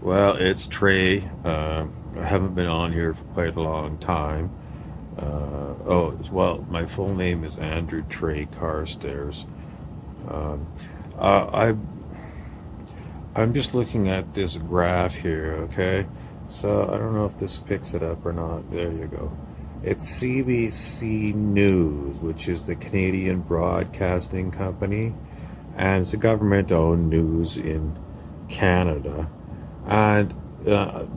Well, it's Trey. I haven't been on here for quite a long time. My full name is Andrew Trey Carstairs. Um, uh, I, I'm just looking at this graph here, okay? So I don't know if this picks it up or not. There you go. It's CBC News, which is the Canadian Broadcasting Company, and it's a government-owned news in Canada. And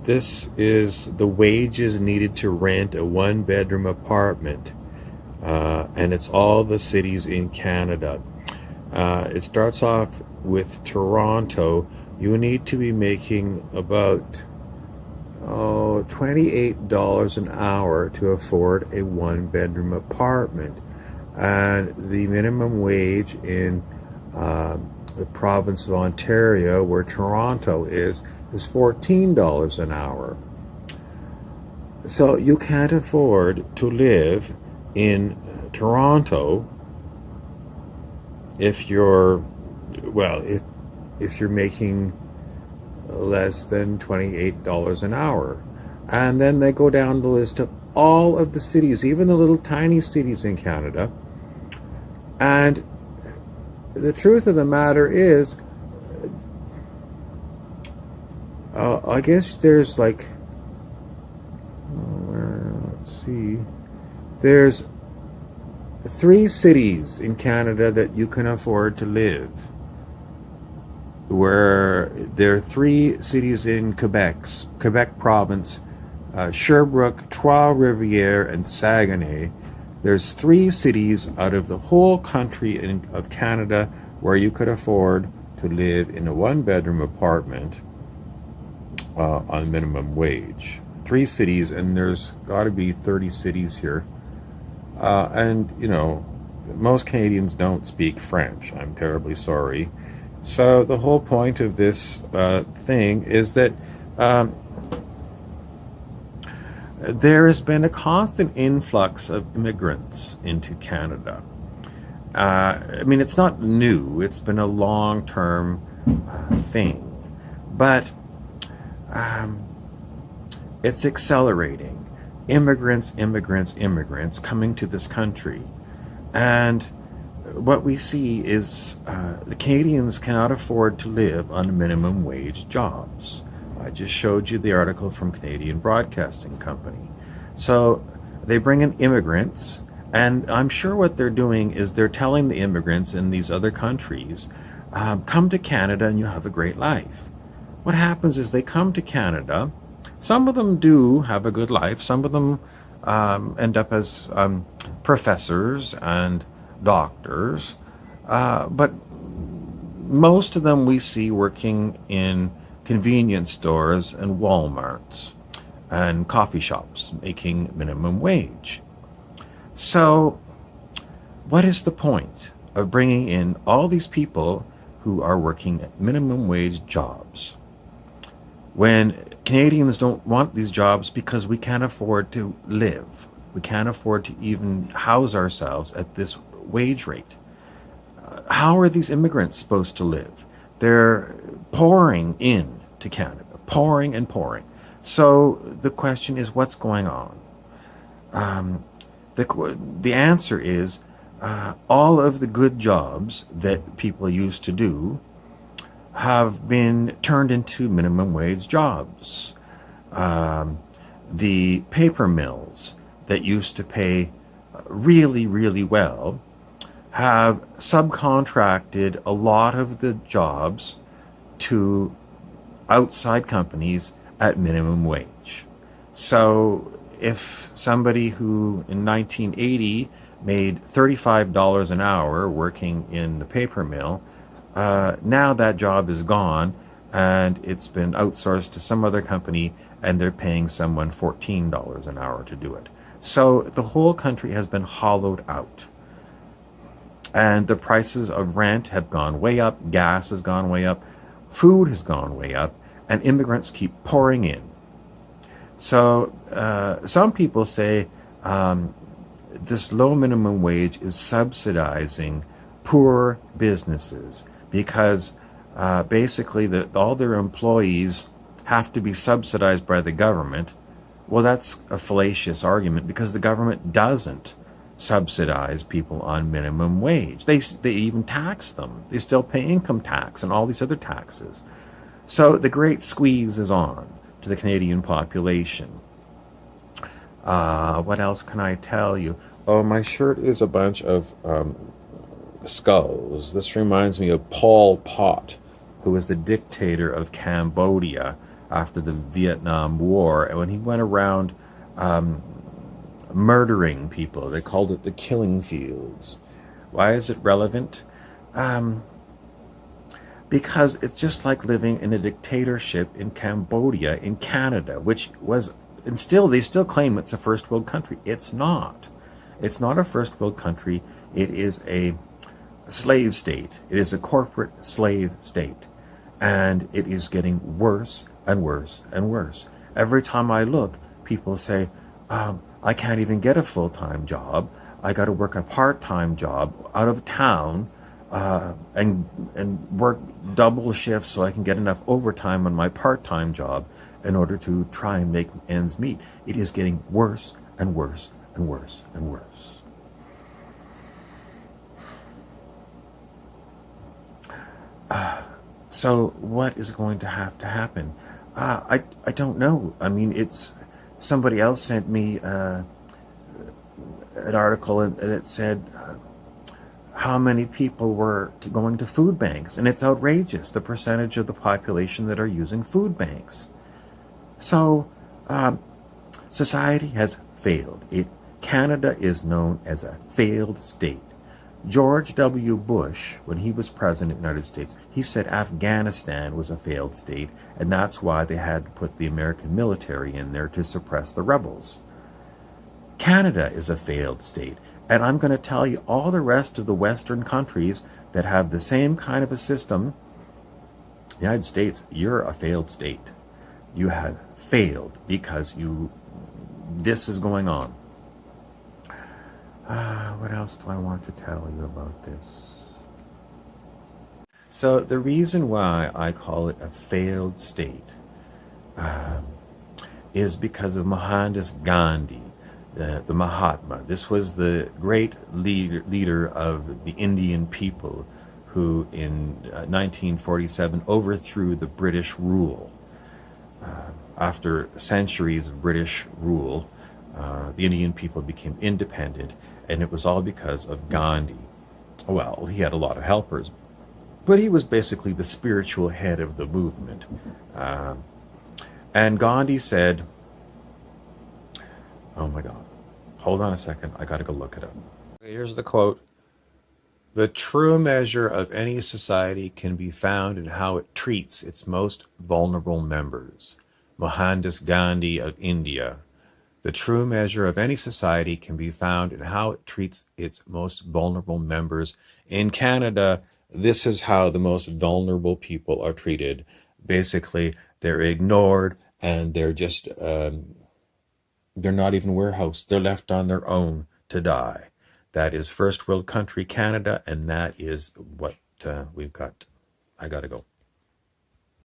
this is the wages needed to rent a one-bedroom apartment, and it's all the cities in Canada. It starts off with Toronto. You need to be making about $28 an hour to afford a one-bedroom apartment, and the minimum wage in the province of Ontario, where Toronto is $14 an hour. So you can't afford to live in Toronto if you're, well, if you're making less than $28 an hour. And then they go down the list of all of the cities, even the little tiny cities in Canada. And the truth of the matter is, I guess there's like, let's see, there's 3 cities in Canada that you can afford to live. Where there are 3 cities in Quebec province, Sherbrooke, Trois-Rivières, and Saguenay. There's 3 cities out of the whole country of Canada where you could afford to live in a one-bedroom apartment on minimum wage. 3 cities, and there's got to be 30 cities here. And, you know, most Canadians don't speak French. I'm terribly sorry. So the whole point of this thing is that there has been a constant influx of immigrants into Canada. I mean, it's not new. It's been a long-term thing. But it's accelerating. Immigrants coming to this country. And what we see is the Canadians cannot afford to live on minimum wage jobs. I just showed you the article from Canadian Broadcasting Company. So they bring in immigrants, and I'm sure what they're doing is they're telling the immigrants in these other countries, come to Canada and you'll have a great life. What happens is they come to Canada. Some of them do have a good life. Some of them end up as professors and doctors, but most of them we see working in convenience stores and Walmarts and coffee shops making minimum wage. So what is the point of bringing in all these people who are working at minimum wage jobs when Canadians don't want these jobs because we can't afford to live? We can't afford to even house ourselves at this wage rate. How are these immigrants supposed to live? They're pouring in to Canada, pouring and pouring. So the question is, what's going on? The answer is all of the good jobs that people used to do have been turned into minimum wage jobs. The paper mills that used to pay really, really well have subcontracted a lot of the jobs to outside companies at minimum wage. So if somebody who in 1980 made $35 an hour working in the paper mill, now that job is gone and it's been outsourced to some other company, and they're paying someone $14 an hour to do it. So the whole country has been hollowed out. And the prices of rent have gone way up, gas has gone way up, food has gone way up, and immigrants keep pouring in. So some people say this low minimum wage is subsidizing poor businesses because basically all their employees have to be subsidized by the government. Well, that's a fallacious argument because the government doesn't subsidize people on minimum wage. They even tax them. They still pay income tax and all these other taxes. So the great squeeze is on to the Canadian population. What else can I tell you? Oh, my shirt is a bunch of skulls. This reminds me of Pol Pot, who was the dictator of Cambodia after the Vietnam War. And when he went around murdering people, they called it the killing fields. Why is it relevant? Because it's just like living in a dictatorship in Cambodia, in Canada, which was, and still, they still claim it's a first world country. It's not. It's not a first world country. It is a slave state. It is a corporate slave state. And it is getting worse and worse and worse. Every time I look, people say, I can't even get a full-time job. I got to work a part-time job out of town and work double shifts so I can get enough overtime on my part-time job in order to try and make ends meet. It is getting worse and worse and worse and worse. So what is going to have to happen? I don't know. I mean, it's somebody else sent me an article that said how many people were going to food banks, and it's outrageous, the percentage of the population that are using food banks. So society has failed. Canada is known as a failed state. George W. Bush, when he was president of the United States, he said Afghanistan was a failed state, and that's why they had to put the American military in there to suppress the rebels. Canada is a failed state, and I'm going to tell you all the rest of the Western countries that have the same kind of a system. The United States, you're a failed state. You have failed because this is going on. What else do I want to tell you about this? So the reason why I call it a failed state is because of Mohandas Gandhi, the Mahatma. This was the great leader of the Indian people who in 1947 overthrew the British rule. After centuries of British rule, the Indian people became independent, and it was all because of Gandhi. Well, he had a lot of helpers, but he was basically the spiritual head of the movement. And Gandhi said, oh my God, hold on a second, I gotta go look it up. Here's the quote. The true measure of any society can be found in how it treats its most vulnerable members. Mohandas Gandhi of India. The true measure of any society can be found in how it treats its most vulnerable members. In Canada, this is how the most vulnerable people are treated. Basically, they're ignored and they're just, they're not even warehoused. They're left on their own to die. That is first world country Canada, and that is what we've got. I gotta go.